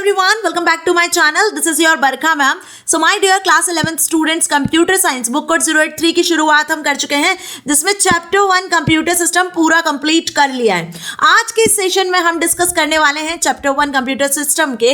everyone, welcome back to my channel. This is your Barkha ma'am. So my dear class 11th students, computer science book code 083 की शुरुआत हम कर चुके हैं, जिसमें चैप्टर 1 कंप्यूटर सिस्टम पूरा कंप्लीट कर लिया है। आज के सेशन में हम डिस्कस करने वाले हैं चैप्टर 1 कंप्यूटर सिस्टम के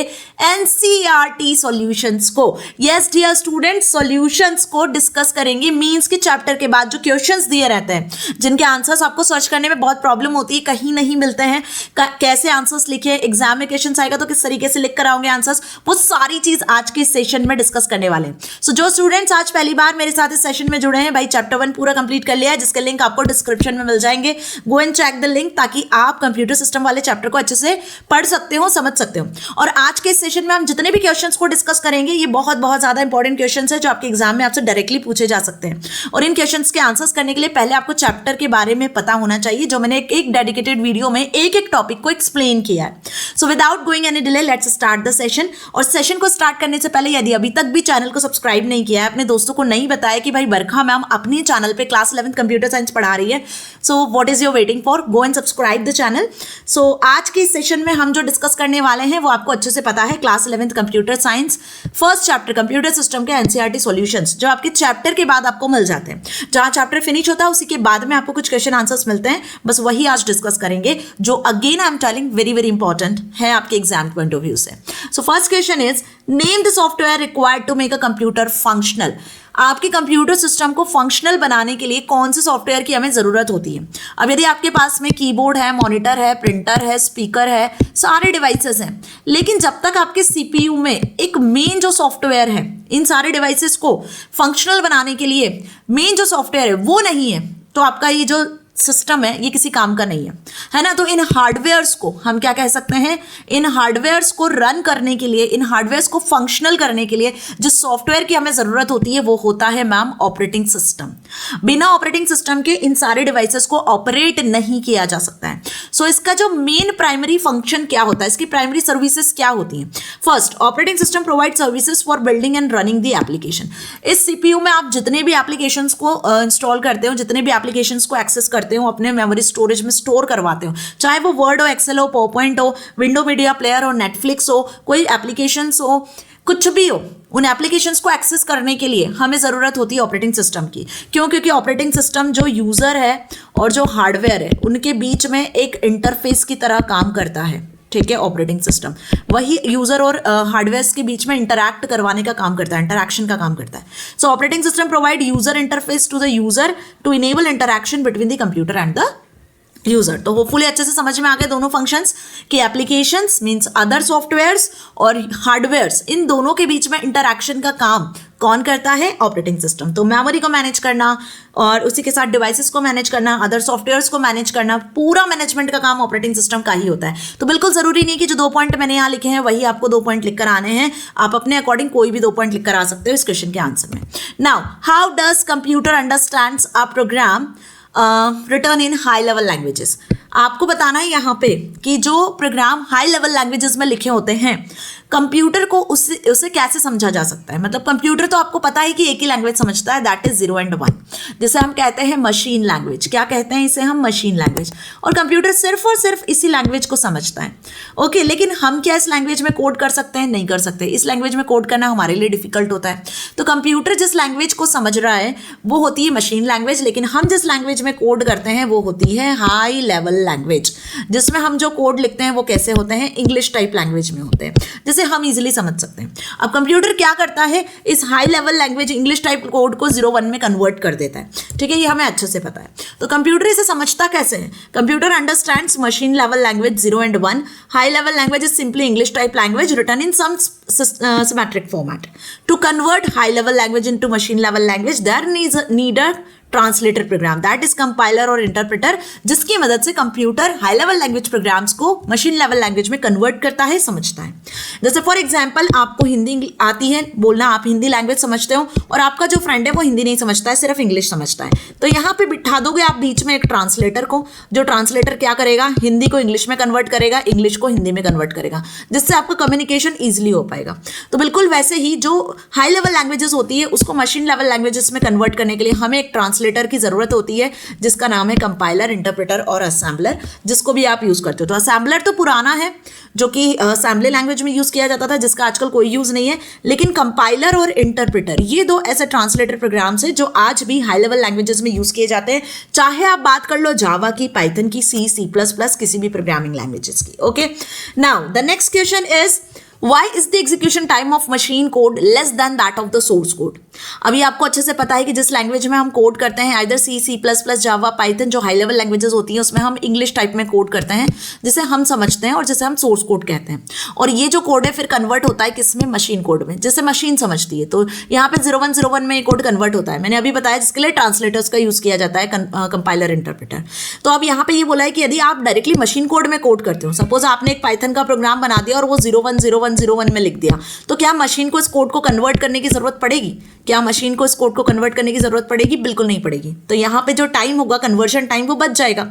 एनसीईआरटी सॉल्यूशंस को। यस डियर स्टूडेंट्स, सॉल्यूशंस को डिस्कस करेंगे। मींस के चैप्टर के बाद जो क्वेश्चंस दिए रहते हैं, जिनके आंसर्स आपको सर्च करने में बहुत प्रॉब्लम होती है, कहीं नहीं मिलते हैं, कैसे आंसर्स लिखे, एग्जाम में क्वेश्चन आएगा तो किस तरीके से लिख कर आओगे आंसर्स, वो सारी चीज आज के सेशन में डिस्कस करने वाले हैं। सो जो स्टूडेंट्स आज पहली बार मेरे साथ इस सेशन में जुड़े हैं, भाई चैप्टर 1 पूरा कंप्लीट कर लिया है, जिसके लिंक आपको डिस्क्रिप्शन में मिल जाएंगे। Go and check the link, ताकि आप कंप्यूटर सिस्टम वाले चैप्टर को अच्छे से पढ़ सकते हो, समझ सकते हो। और आज के सेशन में हम जितने भी क्वेश्चंस को डिस्कस करेंगे, ये बहुत बहुत ज्यादा इंपॉर्टेंट क्वेश्चंस है, जो आपके एग्जाम में आपसे डायरेक्टली पूछे जा सकते हैं। और इन क्वेश्चंस के आंसर्स करने के लिए पहले आपको चैप्टर के बारे में पता होना चाहिए, जो मैंने एक डेडिकेटेड वीडियो में एक एक टॉपिक को एक्सप्लेन किया है। So without going any delay, let's start the session. और सेशन को स्टार्ट करने से पहले यदि अभी तक भी चैनल को सब्सक्राइब नहीं किया है, अपने दोस्तों को नहीं बताया कि भाई बरखा मैम अपने चैनल पे क्लास 11th कंप्यूटर साइंस पढ़ा रही है, so what is your waiting for, go and subscribe the channel. So आज के सेशन में हम जो डिस्कस करने वाले हैं वो आपको अच्छे से पता है, class 11th computer science first chapter computer system के एनसीईआरटी सॉल्यूशंस, जो आपके चैप्टर के बाद आपको मिल जाते हैं। जहां चैप्टर फिनिश होता है उसी के बाद में आपको कुछ क्वेश्चन आंसर्स मिलते हैं, बस वही आज डिस्कस करेंगे, जो again I am telling very very important है आपके एग्जाम पॉइंट ऑफ व्यू से। So first question is, name the software required to make a computer functional. आपके कंप्यूटर सिस्टम को फंक्शनल बनाने के लिए कौन से सॉफ्टवेयर की हमें जरूरत होती है। अब यदि आपके पास में कीबोर्ड है, मॉनिटर है, प्रिंटर है, स्पीकर है, सारे डिवाइसेस हैं, लेकिन जब तक आपके सीपीयू में एक मेन जो सॉफ्टवेयर है, इन सारे डिवाइसेस को फंक्शनल बनाने के लिए मेन जो सॉफ्टवेयर है वो नहीं है, तो आपका ये जो सिस्टम है ये किसी काम का नहीं है ना। तो इन हार्डवेयर्स को हम क्या कह सकते हैं, इन हार्डवेयर्स को रन करने के लिए, इन हार्डवेयर्स को फंक्शनल करने के लिए जिस सॉफ्टवेयर की हमें जरूरत होती है वो होता है मैम ऑपरेटिंग सिस्टम। बिना ऑपरेटिंग सिस्टम के इन सारे डिवाइसेस को ऑपरेट नहीं किया जा सकता है। सो इसका जो मेन प्राइमरी फंक्शन क्या होता है, इसकी प्राइमरी सर्विसेज क्या होती हैं। First, operating system provide services for building and running the application. इस सीपीयू में आप जितने भी एप्लीकेशंस को इंस्टॉल करते हो, जितने भी एप्लीकेशंस को एक्सेस करते हो, अपने मेमोरी स्टोरेज में स्टोर करवाते हो, चाहे वो वर्ड हो, एक्सेल हो, पावरपॉइंट हो, विंडो मीडिया प्लेयर हो, नेटफ्लिक्स हो, कोई एप्लीकेशंस हो, कुछ भी हो, उन एप्लीकेशंस को एक्सेस करने के लिए हमें ज़रूरत होती है ऑपरेटिंग सिस्टम की। क्यों? क्योंकि ऑपरेटिंग सिस्टम जो यूज़र है और जो हार्डवेयर है, उनके बीच में एक इंटरफेस की तरह काम करता है। ठीक है, ऑपरेटिंग सिस्टम वही यूजर और हार्डवेयर के बीच में इंटरैक्ट करवाने का काम करता है, इंटरैक्शन का काम करता है। So operating system provide user interface to the user to enable interaction between the computer and the user. तो होपफुली अच्छे से समझ में आ गए दोनों फंक्शंस कि एप्लीकेशंस मींस अदर सॉफ्टवेयर्स और हार्डवेयर्स, इन दोनों के बीच में इंटरैक्शन का काम कौन करता है, ऑपरेटिंग सिस्टम। तो मेमोरी को मैनेज करना और उसी के साथ डिवाइसेस को मैनेज करना, अदर सॉफ्टवेयर्स को मैनेज करना, पूरा मैनेजमेंट का काम ऑपरेटिंग सिस्टम का ही होता है। तो बिल्कुल जरूरी नहीं कि जो 2 पॉइंट मैंने यहाँ लिखे हैं वही आपको 2 पॉइंट लिखकर आने हैं, आप अपने अकॉर्डिंग कोई भी 2 पॉइंट लिखकर आ सकते हो इस क्वेश्चन के आंसर में। Now, how does computer understands a program written in high level languages. आपको बताना है यहाँ पे कि जो प्रोग्राम हाई लेवल लैंग्वेजेस में लिखे होते हैं, कंप्यूटर को उसे कैसे समझा जा सकता है। मतलब कंप्यूटर तो आपको पता है कि एक ही लैंग्वेज समझता है, दैट इज 0 and 1, जिसे हम कहते हैं मशीन लैंग्वेज। क्या कहते हैं इसे हम, मशीन लैंग्वेज। और कंप्यूटर सिर्फ और सिर्फ इसी लैंग्वेज को समझता है। ओके, लेकिन हम क्या इस लैंग्वेज में कोड कर सकते हैं? नहीं कर सकते। इस लैंग्वेज में कोड करना हमारे लिए डिफिकल्ट होता है। तो कंप्यूटर जिस लैंग्वेज को समझ रहा है वो होती है मशीन लैंग्वेज, लेकिन हम जिस लैंग्वेज में कोड करते हैं वो होती है हाई लेवल लैंग्वेज, जिसमें हम जो कोड लिखते हैं वो कैसे होते हैं, इंग्लिश टाइप लैंग्वेज में होते हैं, जिसे हम इजीली समझ सकते हैं। अब कंप्यूटर क्या करता है, इस high level language English type code को 0-1 में कन्वर्ट कर देता है। ठीक है, ये हमें अच्छे से पता है। तो कंप्यूटर इसे समझता कैसे है, computer understands machine level language 0 and 1। High level language is simply English type language written in some symmetric format. To convert high level language into machine level language there need a translator program, that is compiler और interpreter, जिसकी मदद से computer high level language programs को machine level language में convert करता है, समझता है। जैसे फॉर एग्जांपल, आपको हिंदी आती है बोलना, आप हिंदी लैंग्वेज समझते हो, और आपका जो फ्रेंड है वो हिंदी नहीं समझता है, सिर्फ इंग्लिश समझता है। तो यहाँ पे बिठा दोगे आप बीच में एक ट्रांसलेटर को, जो ट्रांसलेटर क्या करेगा, हिंदी को इंग्लिश में कन्वर्ट करेगा, इंग्लिश को हिंदी में कन्वर्ट करेगा, जिससे आपका कम्युनिकेशन ईजिली हो पाएगा। तो बिल्कुल वैसे ही जो हाई लेवल लैंग्वेजेस होती है उसको मशीन लेवल लैंग्वेजेस में कन्वर्ट करने के लिए हमें एक ट्रांसलेटर की जरूरत होती है जिसका नाम है कंपाइलर, इंटरप्रेटर और असेंबलर, जिसको भी आप यूज करते हो। तो असेंबलर तो पुराना है जो कि असेंबली लैंग्वेज में यूज किया जाता था, जिसका आजकल कोई यूज नहीं है, लेकिन कंपाइलर और इंटरप्रेटर ये दो ऐसे ट्रांसलेटर प्रोग्राम्स हैं जो आज भी हाई लेवल लैंग्वेजेस में यूज किए जाते हैं, चाहे आप बात कर लो जावा की, पाइथन की, C++, किसी भी प्रोग्रामिंग लैंग्वेजेस की। Okay, now the next question is Why is the execution time of machine code less than that of the source code? अभी आपको अच्छे से पता है कि जिस लैंग्वेज में हम कोड करते हैं, आइदर C++, जावा, पाइथन, जो हाई लेवल लैंग्वेजेस होती हैं उसमें हम इंग्लिश टाइप में कोड करते हैं जिसे हम समझते हैं और जिसे हम सोर्स कोड कहते हैं। और ये जो कोड है फिर कन्वर्ट होता है किसमें? मशीन कोड में, जिसे मशीन समझती है। तो यहाँ पे 0101 में ये कोड कन्वर्ट होता है, मैंने अभी बताया, जिसके लिए ट्रांसलेटर्स का यूज किया जाता है, कंपाइलर, इंटरप्रेटर। तो अब यहाँ पे ये बोला है कि यदि आप डायरेक्टली मशीन कोड में कोड करते हो, सपोज आपने एक पाइथन का प्रोग्राम बना दिया और वो 010101 में लिख दिया, तो क्या मशीन को इस कोड को कन्वर्ट करने की जरूरत पड़ेगी? क्या मशीन को इस कोड को कन्वर्ट करने की जरूरत पड़ेगी? बिल्कुल नहीं पड़ेगी। तो यहाँ पे जो टाइम होगा, कन्वर्जन टाइम, वो बच जाएगा।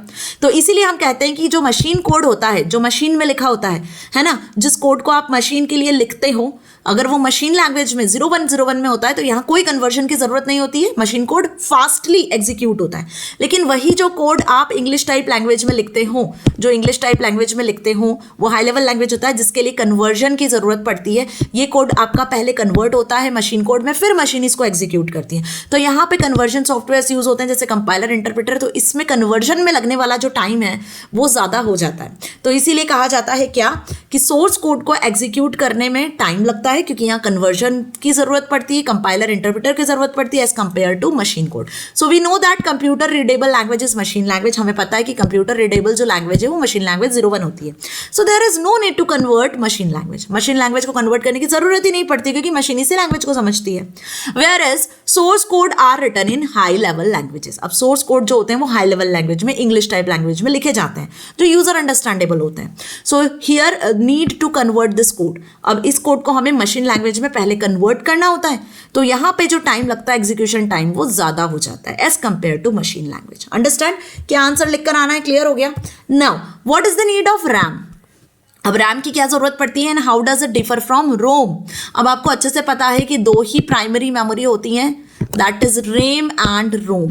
तो इसीलिए हम कहते हैं कि जो मशीन कोड होता है, जो मशीन में लिखा होता है ना, जिस कोड को आप मशीन के लिए लिखते हो, अगर वो मशीन लैंग्वेज में 0101 में होता है तो यहाँ कोई कन्वर्जन की जरूरत नहीं होती है, मशीन कोड फास्टली एग्जीक्यूट होता है। लेकिन वही जो कोड आप इंग्लिश टाइप लैंग्वेज में लिखते हो, जो इंग्लिश टाइप लैंग्वेज में लिखते हो, वो हाई लेवल लैंग्वेज होता है जिसके लिए कन्वर्जन की जरूरत पड़ती है। ये कोड आपका पहले कन्वर्ट होता है मशीन कोड में, फिर मशीन इसको एग्जीक्यूट करती है। तो यहाँ पे कन्वर्जन सॉफ्टवेयर यूज होते हैं जैसे कंपाइलर, इंटरप्रेटर, तो इसमें कन्वर्जन में लगने वाला जो टाइम है वो ज्यादा हो जाता है। तो इसीलिए कहा जाता है क्या कि सोर्स कोड को एग्जीक्यूट करने में टाइम लगता है, क्योंकि यहाँ कन्वर्जन की जरूरत पड़ती है, कंपाइलर, इंटरप्रेटर की जरूरत पड़ती है as compare to machine code. So we know that computer readable language is machine language. हमें पता है कि कंप्यूटर रीडेबल जो लैंग्वेज है वो मशीन लैंग्वेज 01 होती है। So there is no need to convert machine language. Machine language को कन्वर्ट करने की जरूरत ही नहीं पड़ती क्योंकि मशीन इसी लैंग्वेज को समझती है। Whereas source code are written in high level languages. अब सोर्स कोड जो होते हैं वो हाई लेवल लैंग्वेज में, इंग्लिश टाइप लैंग्वेज में लिखे जाते हैं जो यूजर अंडरस्टैंडेबल होते हैं। So here need to convert this code. अब इस कोड को हमें मशीन लैंग्वेज में पहले कन्वर्ट करना होता है, तो यहाँ पे जो टाइम लगता है एग्जीक्यूशन टाइम वो ज्यादा हो जाता है as compare to machine language. Understand? क्या आंसर लिखकर आना है? क्लियर हो गया? Now what is the need of RAM? अब रैम की क्या जरूरत पड़ती है and how does it differ from ROM? अब आपको अच्छे से पता है कि दो ही प्राइमरी मेमोरी होती हैं, दैट इज रैम एंड रोम।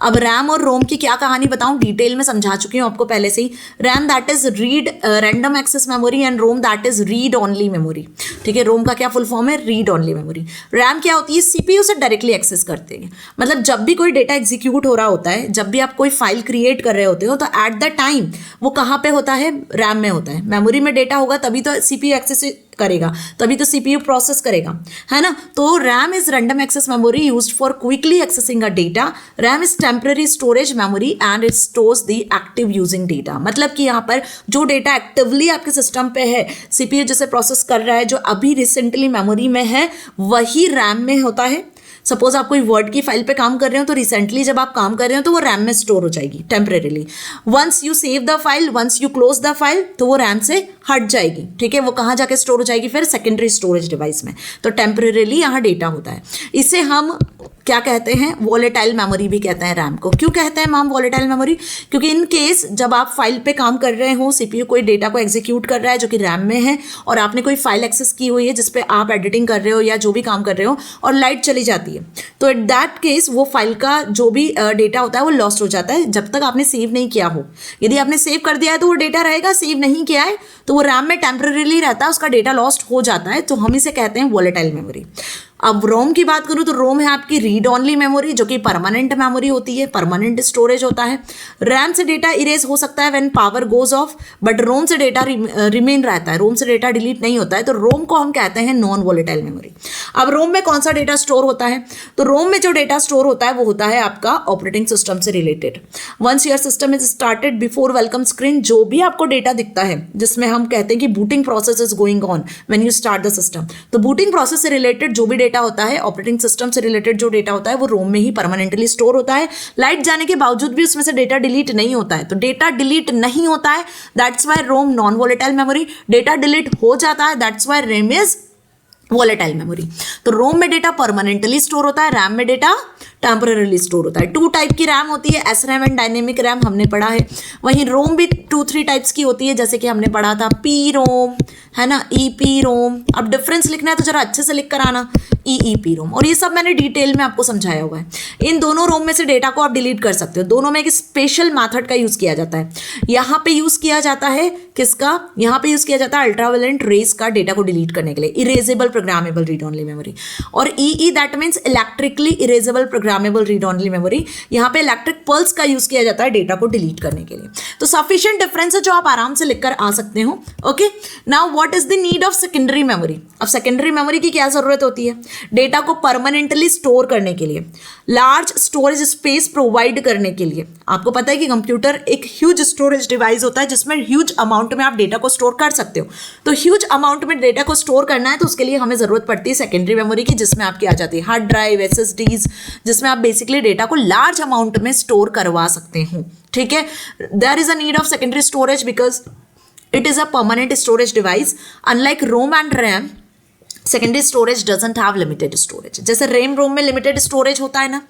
अब रैम और रोम की क्या कहानी बताऊं, डिटेल में समझा चुकी हूं आपको पहले से ही। RAM that is read random access memory and ROM that is read only memory. ठीक है, रोम का क्या फुल फॉर्म है? Read only memory. रैम क्या होती है? सीपीयू से डायरेक्टली एक्सेस करते हैं। मतलब जब भी कोई डेटा एग्जीक्यूट हो रहा होता है, जब भी आप कोई फाइल क्रिएट कर रहे होते हो, तो एट द टाइम वो कहाँ पे होता है? रैम में होता है। मेमोरी में डेटा होगा तभी तो सीपीयू एक्सेस करेगा, तभी तो सीपीयू प्रोसेस करेगा, है ना। तो RAM is random access memory used for quickly accessing a data. RAM is temporary storage memory and it stores the active using data. मतलब कि यहाँ पर जो डेटा एक्टिवली आपके सिस्टम पे है, सीपीयू जैसे प्रोसेस कर रहा है, जो अभी रिसेंटली मेमोरी में है, वही रैम में होता है। सपोज आप कोई वर्ड की फाइल पे काम कर रहे हो, तो रिसेंटली जब आप काम कर रहे हो तो वो रैम में स्टोर हो जाएगी temporarily. Once you save the file, once you close the file, तो वो रैम से हट जाएगी। ठीक है, वो कहाँ जाके स्टोर हो जाएगी? फिर सेकेंडरी स्टोरेज डिवाइस में। तो टेम्परेरीली यहाँ डेटा होता है। इसे हम क्या कहते हैं? वॉलेटाइल मेमोरी भी कहते हैं रैम को। क्यों कहते हैं हम वॉलेटाइल मेमोरी? क्योंकि इन केस जब आप फाइल पे काम कर रहे हो, सीपीयू कोई डेटा को एग्जीक्यूट कर रहा है जो कि रैम में है, और आपने कोई फाइल एक्सेस की हुई है जिसपे आप एडिटिंग कर रहे हो या जो भी काम कर रहे हो, और लाइट चली जाती है, तो एट दैट केस वो फाइल का जो भी डेटा होता है वो लॉस्ट हो जाता है जब तक आपने सेव नहीं किया हो। यदि आपने सेव कर दिया है तो वो डेटा रहेगा, सेव नहीं किया है तो वो रैम में टेम्परेरीली रहता है, उसका डेटा लॉस्ट हो जाता है। तो हम इसे कहते हैं वॉलेटाइल मेमोरी। अब रोम की बात करूं तो रोम है आपकी रीड ओनली मेमोरी, जो कि परमानेंट मेमोरी होती है, परमानेंट स्टोरेज होता है। रैम से डेटा इरेज हो सकता है when power goes off, but ROM से डेटा रिमेन रहता है, रोम से डेटा डिलीट नहीं होता है। तो रोम को हम कहते हैं नॉन वॉलेटाइल मेमोरी। अब रोम में कौन सा डेटा स्टोर होता है? तो रोम में जो डेटा स्टोर होता है वो होता है आपका ऑपरेटिंग सिस्टम से related. Once your system is started before welcome screen, जो भी आपको डेटा दिखता है जिसमें हम कहते हैं कि booting process is going on when you start the system, तो बूटिंग प्रोसेस से रिलेटेड जो भी डेटा होता है, ऑपरेटिंग सिस्टम से रिलेटेड जो डेटा होता है, वो रोम में ही परमानेंटली स्टोर होता है। लाइट जाने के बावजूद भी उसमें से डेटा डिलीट नहीं होता है। तो डेटा डिलीट नहीं होता है, that's why ROM non volatile memory. Data delete हो जाता है, that's why RAM is volatile memory. तो रोम में डेटा परमानेंटली स्टोर होता है, रैम में डेटा टेम्पररीली स्टोर होता है। 2 टाइप की रैम होती है, SRAM एंड डायनेमिक रैम, हमने पढ़ा है। वहीं रोम भी 2-3 टाइप्स की होती है, जैसे कि हमने पढ़ा था PROM, है ना, EPROM। अब डिफरेंस लिखना है तो जरा अच्छे से लिख कर आना, EEPROM। और ये सब मैंने डिटेल में आपको समझाया हुआ है। इन दोनों रोम में से डेटा को आप डिलीट कर सकते हो। दोनों में एक स्पेशल मेथड का यूज़ किया जाता है। यहाँ पे यूज़ किया जाता है किसका, यहाँ पे यूज़ किया जाता है अल्ट्रावायलेंट रेज का डेटा को डिलीट करने के लिए, erasable programmable read only memory. और EE that means electrically erasable programmable read only memory. यहाँ पे इलेक्ट्रिक पल्स का यूज़ किया जाता है डेटा को डिलीट करने के लिए। तो सफिशिएंट डिफरेंस है जो आप आराम से लिख कर आ सकते हो। Okay, now what is the need of secondary memory. अब सेकेंडरी मेमोरी की क्या जरूरत होती है, डेटा को परमानेंटली स्टोर करने के लिए, लार्ज स्टोरेज स्पेस प्रोवाइड करने के लिए। आपको पता है कि कंप्यूटर एक ह्यूज स्टोरेज डिवाइस होता है जिसमें ह्यूज अमाउंट में आप डेटा को स्टोर कर सकते हो। तो ह्यूज अमाउंट में डेटा को स्टोर करना है तो उसके लिए हमें जरूरत पड़ती है सेकेंडरी मेमोरी की, जिसमें आपकी आ जाती है हार्ड ड्राइव, SSDs, जिसमें आप बेसिकली डेटा को लार्ज अमाउंट में स्टोर करवा सकते हो। ठीक है, there is a need of secondary storage because it is a permanent storage device. Unlike ROM and RAM, secondary storage doesn't have limited storage. जैसे रैम रोम में limited storage होता है ना,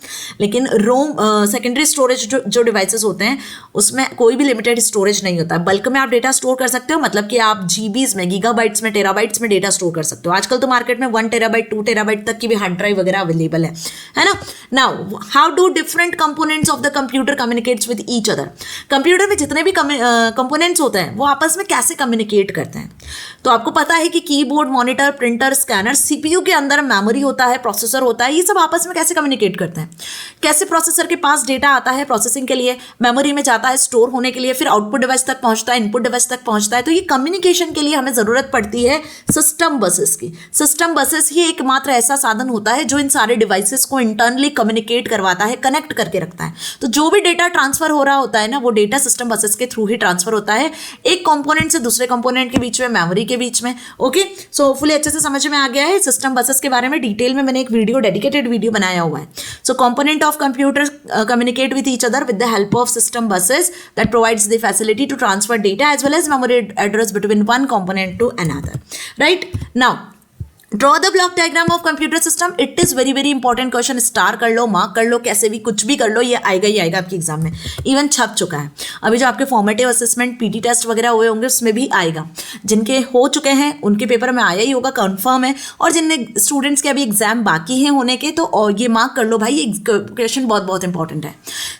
लेकिन रोम सेकेंडरी स्टोरेज जो डिवाइसेस होते हैं उसमें कोई भी लिमिटेड स्टोरेज नहीं होता है। बल्क में आप डेटा स्टोर कर सकते हो, मतलब कि आप जीबीज में, गीगाबाइट्स में, टेराबाइट्स में डेटा स्टोर कर सकते हो। आजकल तो मार्केट में 1 टेराबाइट 2 टेराबाइट तक की भी हार्ड ड्राइव वगैरह अवेलेबल है ना। Now how do different components of the computer communicates with each other. Computer में जितने भी कंपोनेंट्स होते हैं वो आपस में कैसे कम्युनिकेट करते हैं। तो आपको पता है कि keyboard, monitor, printer, scanner, CPU के अंदर मेमोरी होता है, प्रोसेसर होता है, ये सब आपस में कैसे कम्युनिकेट करते हैं। कैसे प्रोसेसर के पास डेटा आता है प्रोसेसिंग के लिए, मेमोरी में जाता है स्टोर होने के लिए, फिर आउटपुट डिवाइस तक पहुंचता है, इनपुट डिवाइस तक पहुंचता है। तो ये कम्युनिकेशन के लिए हमें जरूरत पड़ती है सिस्टम बसेस की। सिस्टम बसेस ही एकमात्र ऐसा साधन होता है जो इन सारे डिवाइसेस को इंटरनली कम्युनिकेट करवाता है, कनेक्ट करके रखता है। तो जो भी डेटा ट्रांसफर हो रहा होता है ना, वो डेटा सिस्टम बसेस के थ्रू ही ट्रांसफर होता है, एक कंपोनेंट से दूसरे कंपोनेंट के बीच में, मेमोरी के बीच में। ओके, सो होपफुली अच्छे से समझ में आ गया है। सिस्टम बसेस के बारे में डिटेल में मैंने एक वीडियो, डेडिकेटेड वीडियो बनाया हुआ है। So component of computer communicate with each other with the help of system buses that provides the facility to transfer data as well as memory address between one component to another. Right, now draw the block diagram of computer system. It is very very important question. Star कर लो, mark कर लो, कैसे भी कुछ भी कर लो, ये आएगा ही आएगा आपके एग्जाम में। इवन छप चुका है, अभी जो आपके फॉर्मेटिव असेसमेंट PT टेस्ट वगैरह हुए होंगे उसमें भी आएगा। जिनके हो चुके हैं उनके पेपर में आया ही होगा, कंफर्म है। और जिन स्टूडेंट्स के अभी एग्जाम बाकी हैं होने के, तो ये मार्क कर लो भाई, ये क्वेश्चन बहुत बहुत इंपॉर्टेंट है।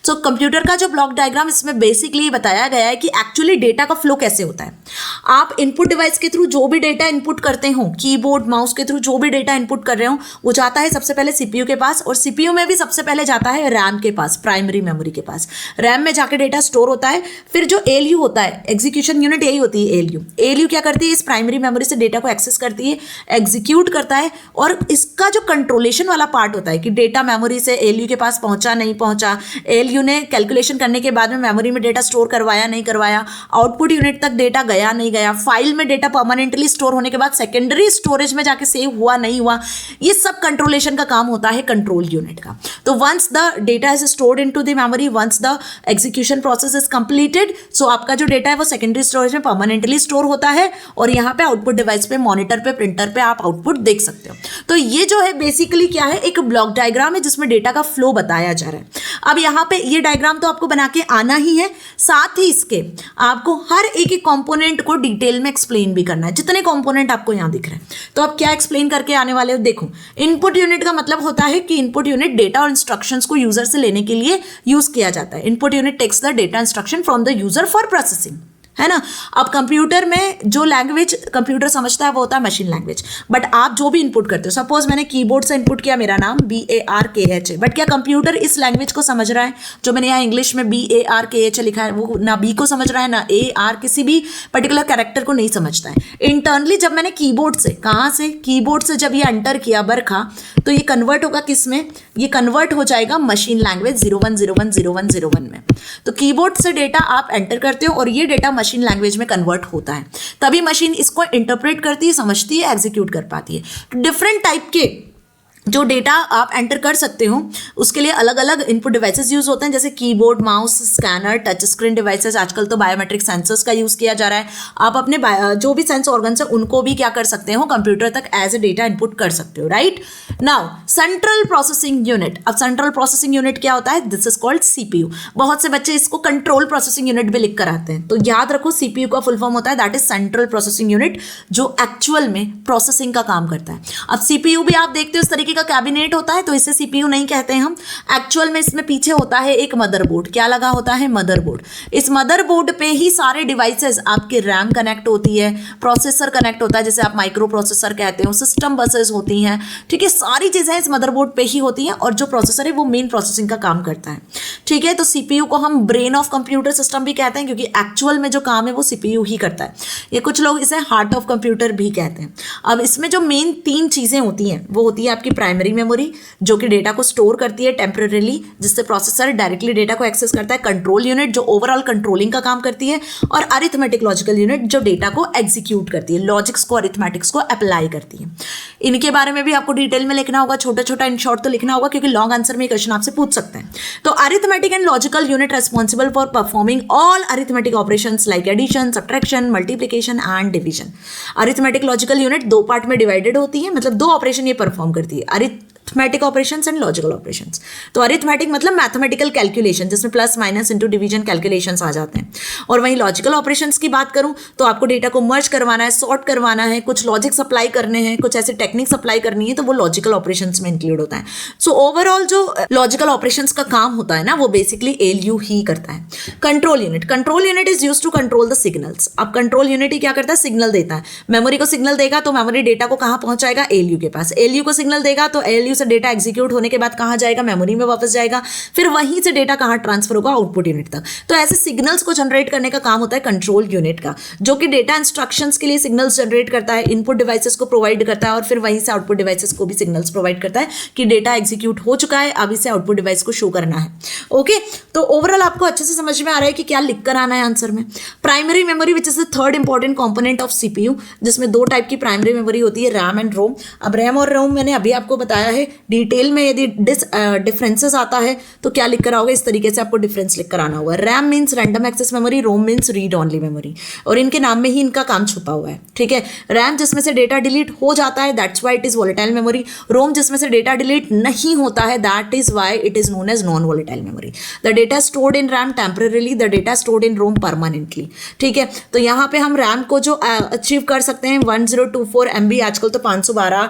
सो कंप्यूटर का जो ब्लॉक डायग्राम, इसमें बेसिकली बताया गया है कि एक्चुअली डेटा का फ्लो कैसे होता है। आप इनपुट डिवाइस के थ्रू जो भी डेटा इनपुट करते हो, कीबोर्ड, माउस के थ्रू जो भी डेटा इनपुट कर रहे हो, वो जाता है सबसे पहले CPU के पास, और CPU में भी सबसे पहले जाता है रैम के पास, प्राइमरी मेमोरी के पास। रैम में जाके डेटा स्टोर होता है। फिर जो ALU होता है, एग्जीक्यूशन यूनिट, यही होती है ALU। ALU क्या करती है, इस प्राइमरी मेमोरी से डेटा को एक्सेस करती है, एग्जीक्यूट करता है। और इसका जो कंट्रोलेशन वाला पार्ट होता है कि डेटा मेमोरी से ALU के पास पहुंचा नहीं पहुंचा, ALU ने कैलकुलेशन करने के बाद में मेमोरी में डेटा स्टोर करवाया नहीं करवाया, आउटपुट यूनिट तक डेटा गया नहीं गया, फाइल में डेटा परमानेंटली स्टोर होने के बाद सेकेंडरी स्टोरेज में जाके सेव हुआ नहीं हुआ, ये सब कंट्रोलेशन का काम होता है कंट्रोल यूनिट का। तो once the data is stored into the memory, once the execution process is completed, so आपका जो डेटा है वो सेकेंडरी स्टोरेज में परमानेंटली स्टोर होता है, और यहाँ पे आउटपुट डिवाइस पे, मॉनिटर पे, प्रिंटर पे आप आउटपुट देख सकते हो। तो ये जो है बेसिकली क्या है, एक ब्लॉक डायग्राम है जिसमें डेटा का फ्लो बताया जा रहा है। अब यहाँ पे ये डायग्राम तो आपको बना के आना ही है, साथ ही इसके आपको हर एक कंपोनेंट को डिटेल में एक्सप्लेन भी करना है, जितने कंपोनेंट आपको यहाँ दिख रहे हैं। तो आप क्या एक्सप्लेन करके आने वाले हो, देखो। इनपुट यूनिट का मतलब होता है कि इनपुट यूनिट डेटा और इंस्ट्रक्शंस को यूजर से लेने के लिए यूज किया जाता है। Input unit takes the data instruction from the user for processing, है ना। अब कंप्यूटर में जो लैंग्वेज कंप्यूटर समझता है वो होता है मशीन लैंग्वेज। बट आप जो भी इनपुट करते हो, सपोज मैंने कीबोर्ड से इनपुट किया, मेरा नाम BARKH है, बट क्या कंप्यूटर इस लैंग्वेज को समझ रहा है? जो मैंने यहाँ इंग्लिश में BARKH लिखा है, वो ना B को समझ रहा है, ना AR, किसी भी पर्टिकुलर कैरेक्टर को नहीं समझता है। इंटरनली जब मैंने कीबोर्ड से, कहाँ से, कीबोर्ड से जब ये एंटर किया बरखा, तो ये कन्वर्ट होगा किस में, ये कन्वर्ट हो जाएगा मशीन लैंग्वेज 01010101 में। तो कीबोर्ड से डेटा आप एंटर करते हो और ये डेटा मशीन लैंग्वेज में कन्वर्ट होता है, तभी मशीन इसको इंटरप्रेट करती है, समझती है, एग्जीक्यूट कर पाती है। डिफरेंट टाइप के जो डेटा आप एंटर कर सकते हो उसके लिए अलग अलग इनपुट डिवाइसेस यूज होते हैं, जैसे keyboard, mouse, scanner, touch screen devices. आजकल तो बायोमेट्रिक सेंसर्स का यूज किया जा रहा है। आप अपने जो भी सेंस ऑर्गन्स है उनको भी क्या कर सकते हो, कंप्यूटर तक एज ए डेटा इनपुट कर सकते हो, right. Now central processing unit. अब सेंट्रल प्रोसेसिंग यूनिट क्या होता है, दिस इज कॉल्ड सीपीयू। बहुत से बच्चे इसको कंट्रोल प्रोसेसिंग यूनिट भी लिख कर आते हैं, तो याद रखो सीपीयू का फुल फॉर्म होता है that is central processing unit, जो एक्चुअल में प्रोसेसिंग का काम करता है। अब सीपीयू भी आप देखते हो इस तरीके का कैबिनेट होता है, तो इसे सीपीयू नहीं कहते हैं हम। एक्चुअल में इसमें पीछे होता है एक मदरबोर्ड। क्या लगा होता है, मदरबोर्ड। इस मदरबोर्ड पे ही सारे डिवाइसेस, आपके रैम कनेक्ट होती है, प्रोसेसर कनेक्ट होता है, जैसे आप माइक्रो प्रोसेसर कहते हो, सिस्टम बसेस होती हैं, ठीक है। सारी चीजें इस मदरबोर्ड पे ही होती हैं, और जो प्रोसेसर है वो मेन प्रोसेसिंग का काम करता है, ठीक है। तो सीपीयू को हम ब्रेन ऑफ कंप्यूटर सिस्टम भी कहते हैं, क्योंकि एक्चुअल में जो काम है वो सीपीयू ही करता है। ये कुछ लोग इसे हार्ट ऑफ कंप्यूटर भी कहते हैं। अब इसमें जो मेन 3 चीजें होती हैं वो होती है आपकी प्राइमरी मेमोरी, जो कि डेटा को स्टोर करती है टेम्परेरीली, जिससे प्रोसेसर डायरेक्टली डेटा को एक्सेस करता है। कंट्रोल यूनिट जो ओवरऑल कंट्रोलिंग का काम करती है, और अरिथमेटिक लॉजिकल यूनिट जो डेटा को एग्जीक्यूट करती है, लॉजिक्स को, अरिथमेटिक्स को अप्लाई करती है। इनके बारे में भी आपको डिटेल में लिखना होगा, छोटा छोटा इन शॉर्ट तो लिखना होगा, क्योंकि लॉन्ग आंसर में क्वेश्चन आपसे पूछ सकते हैं। तो arithmetic and logical unit responsible for performing all arithmetic operations like addition, subtraction, multiplication and division. Arithmetic logical unit 2 part में डिवाइडेड होती है, मतलब 2 ऑपरेशन ये परफॉर्म करती है, arithmetic operations and logical operations. तो अरिथमेटिक मतलब मैथमेटिकल कैलकुलेशन, जिसमें plus minus into division calculations आ जाते हैं। और वहीं लॉजिकल ऑपरेशंस की बात करूं तो आपको डेटा को मर्ज करवाना है, सॉर्ट करवाना है, कुछ लॉजिक्स अप्लाई करने हैं, कुछ ऐसे टेक्निक्स अप्लाई करनी है, तो वो लॉजिकल ऑपरेशंस में इंक्लूड होता है। सो ओवरऑल जो लॉजिकल ऑपरेशंस का काम होता है ना, वो बेसिकली एलयू ही करता है। Control unit is used to control the signals. अब कंट्रोल यूनिट ही क्या करता है, सिग्नल देता है। मेमोरी को सिग्नल देगा तो मेमोरी डेटा को कहां पहुंचाएगा, एलयू के पास। एलयू को सिग्नल देगा तो एलयू से डेटा एग्जीक्यूट होने के बाद कहां जाएगा, मेमोरी में वापस जाएगा, फिर वहीं से डेटा कहां ट्रांसफर होगा, आउटपुट यूनिट तक। तो ऐसे सिग्नल्स को जनरेट करने का काम होता है कंट्रोल यूनिट का, जो कि डेटा इंस्ट्रक्शंस के लिए सिग्नल्स जनरेट करता है, इनपुट डिवाइसेस को प्रोवाइड करता है, और फिर वहीं से आउटपुट डिवाइसेस को भी सिग्नल्स प्रोवाइड करता है कि डेटा एग्जीक्यूट हो चुका है, अब इसे आउटपुट डिवाइस को शो करना है। ओके, तो ओवरऑल आपको अच्छे से समझ में आ रहा है कि क्या लिख कर आना है आंसर में। Primary memory which is the third important component of CPU, जिसमें 2 टाइप की प्राइमरी मेमोरी होती है, रैम एंड रोम। अब रैम और रोम मैंने अभी आपको बताया है डिटेल में। यदि डिफरेंसेस आता है तो क्या लिख कर आओगे, इस तरीके से आपको डिफरेंस लिख कर आना होगा। RAM means random access memory, ROM means read only memory, और इनके नाम में ही इनका काम छुपा हुआ है, ठीक है। रैम जिसमें से डेटा डिलीट हो जाता है, that's why it is volatile memory. ROM जिसमें से डेटा डिलीट नहीं होता है, that is why it is known as non volatile memory. The data stored in RAM temporarily, the data stored in ROM permanently, ठीक है। तो यहाँ पे हम रैम को जो अचीव कर सकते हैं 1024 MB, आजकल तो 512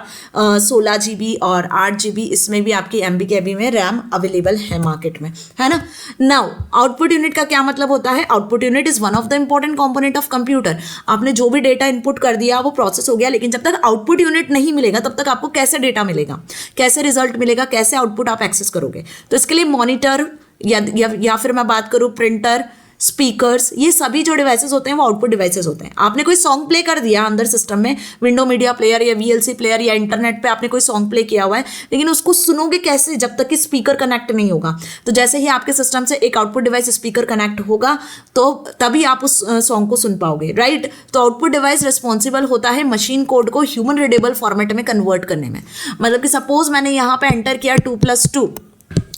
16 GB और 8 GB, इसमें भी आपकी MB के अभी में रैम अवेलेबल है मार्केट में, है ना। नाउ आउटपुट यूनिट का क्या मतलब होता है, output unit is one of the important component of computer. आपने जो भी डेटा इनपुट कर दिया वो प्रोसेस हो गया, लेकिन जब तक आउटपुट यूनिट नहीं मिलेगा तब तक आपको कैसे डेटा मिलेगा, कैसे रिजल्ट मिलेगा, कैसे आउटपुट आप एक्सेस करोगे। तो इसके लिए मॉनिटर या फिर मैं बात करूँ प्रिंटर, स्पीकर्स, ये सभी जो डिवाइसेस होते हैं वो आउटपुट डिवाइसेस होते हैं। आपने कोई सॉन्ग प्ले कर दिया अंदर सिस्टम में, विंडो मीडिया प्लेयर या VLC प्लेयर या इंटरनेट पे आपने कोई सॉन्ग प्ले किया हुआ है, लेकिन उसको सुनोगे कैसे जब तक कि स्पीकर कनेक्ट नहीं होगा। तो जैसे ही आपके सिस्टम से एक आउटपुट डिवाइस स्पीकर कनेक्ट होगा तो तभी आप उस सॉन्ग को सुन पाओगे, राइट। तो आउटपुट डिवाइस रिस्पॉन्सिबल होता है मशीन कोड को ह्यूमन रीडेबल फॉर्मेट में कन्वर्ट करने में। मतलब कि सपोज मैंने यहाँ पे एंटर किया 2+2,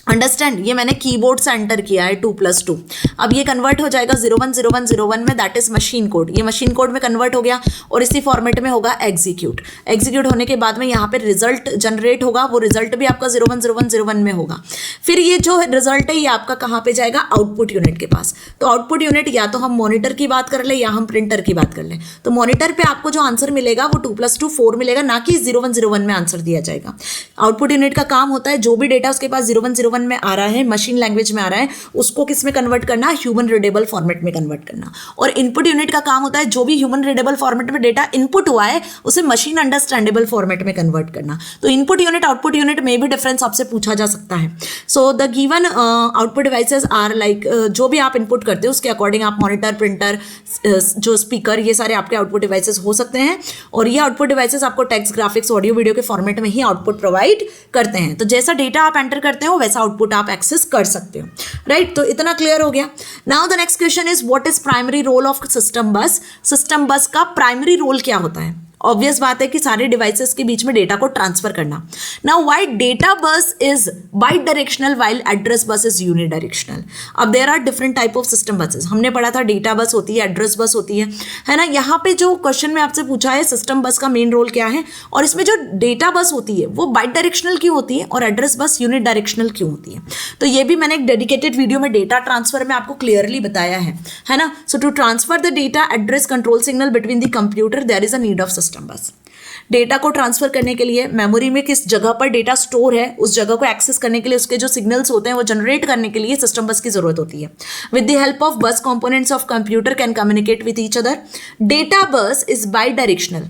अंडरस्टैंड, ये मैंने कीबोर्ड से एंटर किया है 2+2। अब ये कन्वर्ट हो जाएगा 010101 में, दैट इज मशीन कोड। ये मशीन कोड में कन्वर्ट हो गया और इसी फॉर्मेट में होगा एग्जीक्यूट। एग्जीक्यूट होने के बाद में यहाँ पे रिजल्ट जनरेट होगा, वो रिजल्ट भी आपका 010101 में होगा। फिर ये जो रिजल्ट है ये आपका कहाँ पे जाएगा, आउटपुट यूनिट के पास। तो आउटपुट यूनिट या तो हम मॉनिटर की बात कर ले या हम प्रिंटर की बात कर ले। तो मॉनिटर पे आपको जो आंसर मिलेगा वो 2+2 4 मिलेगा, ना कि 0101 में आंसर दिया जाएगा। आउटपुट यूनिट का काम होता है जो भी डेटा उसके पास 0101 में आ रहा है, मशीन लैंग्वेज में आ रहा है, उसको किस में कन्वर्ट करना, ह्यूमन रीडेबल फॉर्मेट में कन्वर्ट करना। और इनपुट यूनिट का काम होता है जो भी ह्यूमन रीडेबल फॉर्मेट में डेटा इनपुट हुआ है उसे मशीन अंडरस्टैंडेबल फॉर्मेट में कन्वर्ट करना। तो इनपुट यूनिट आउटपुट यूनिट में भी डिफरेंस आपसे पूछा जा सकता है। So the given output devices are like, जो भी आप इनपुट करते हो उसके अकॉर्डिंग आप मॉनिटर, प्रिंटर, जो स्पीकर, ये सारे आपके आउटपुट डिवाइसेस हो सकते हैं। और ये आउटपुट डिवाइसेस आपको टेक्स्ट, ग्राफिक्स, ऑडियो, वीडियो के फॉर्मेट में ही आउटपुट प्रोवाइड करते हैं। तो जैसा डेटा आप एंटर करते हो वैसा आउटपुट आप एक्सेस कर सकते हो, राइट। तो इतना क्लियर हो गया। Now the next question is what is primary role of system bus. System bus का प्राइमरी रोल क्या होता है। ऑब्वियस बात है कि सारे डिवाइसेस के बीच में डेटा को ट्रांसफर करना। Now why data bus is bidirectional while address bus is unidirectional. अब there are different type of system buses. हमने पढ़ा था डेटा बस होती है, एड्रेस बस होती है ना। यहाँ पे जो क्वेश्चन में आपसे पूछा है सिस्टम बस का मेन रोल क्या है, और इसमें जो डेटा बस होती है वो बाई डायरेक्शनल क्यों होती है और एड्रेस बस यूनिट डायरेक्शनल क्यों होती है। तो ये भी मैंने एक डेडिकेटेड वीडियो में डेटा ट्रांसफर में आपको क्लियरली बताया है ना। So to transfer the data address control signal between the computer there is a need of system bus. Data को ट्रांसफर करने के लिए मेमोरी में किस जगह पर डेटा स्टोर है उस जगह को एक्सेस करने के लिए उसके जो सिग्नल्स होते हैं वो जनरेट करने के लिए सिस्टम बस की जरूरत होती है। विद द हेल्प ऑफ बस components of computer can communicate with each other. Data bus is by directional.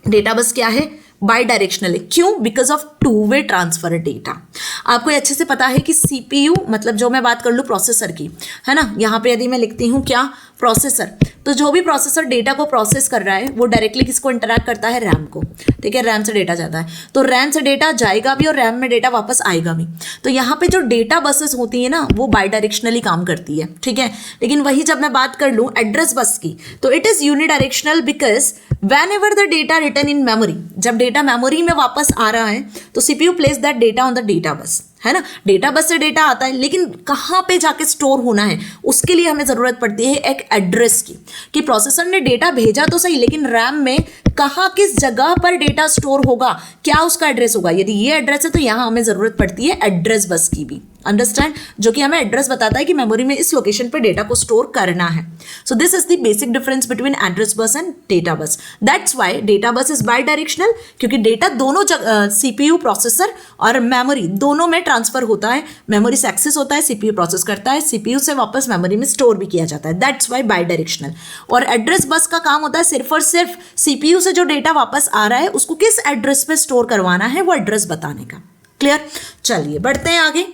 Data bus क्या है, बाई डायरेक्शनल। क्यों? Because of two way transfer data. आपको अच्छे से पता है कि सीपीयू मतलब जो मैं बात कर लूँ प्रोसेसर की, है ना, यहाँ पे यदि मैं लिखती हूँ क्या, प्रोसेसर, तो जो भी प्रोसेसर डेटा को प्रोसेस कर रहा है वो डायरेक्टली किसको इंटरैक्ट करता है, रैम को। ठीक है, रैम से डेटा जाता है, तो रैम से डेटा जाएगा भी और रैम में डेटा वापस आएगा भी। तो यहाँ पे जो डेटा बसेस होती है ना वो बाई डायरेक्शनली काम करती है। ठीक है, लेकिन वही जब मैं बात कर लूँ एड्रेस बस की तो it is unidirectional because when ever the data return in memory, जब डेटा मेमोरी में वापस आ रहा है तो CPU place that data on the data bus, है ना। डेटा बस से डेटा आता है लेकिन कहाँ पे जाके स्टोर होना है उसके लिए हमें जरूरत पड़ती है एक एड्रेस की, कि प्रोसेसर ने डेटा भेजा तो सही लेकिन रैम में कहाँ किस जगह पर डेटा स्टोर होगा, क्या उसका एड्रेस होगा। यदि ये एड्रेस है तो यहाँ हमें जरूरत पड़ती है एड्रेस बस की भी, अंडरस्टैंड, जो कि हमें एड्रेस बताता है कि मेमोरी में इस लोकेशन पर डेटा को स्टोर करना है। So this is the basic difference between address bus and data bus. That's why data bus is by directional, क्योंकि डेटा दोनों सीपीयू प्रोसेसर और मेमोरी दोनों में ट्रांसफर होता है। मेमोरी से एक्सेस होता है, सीपीयू प्रोसेस करता है, सीपीयू से वापस मेमोरी में स्टोर भी किया जाता है। That's why by directional. और एड्रेस बस का काम होता है सिर्फ और सिर्फ सीपीयू से जो डेटा वापस आ रहा है उसको किस एड्रेस पे स्टोर करवाना है वो एड्रेस बताने का। क्लियर? चलिए बढ़ते हैं आगे।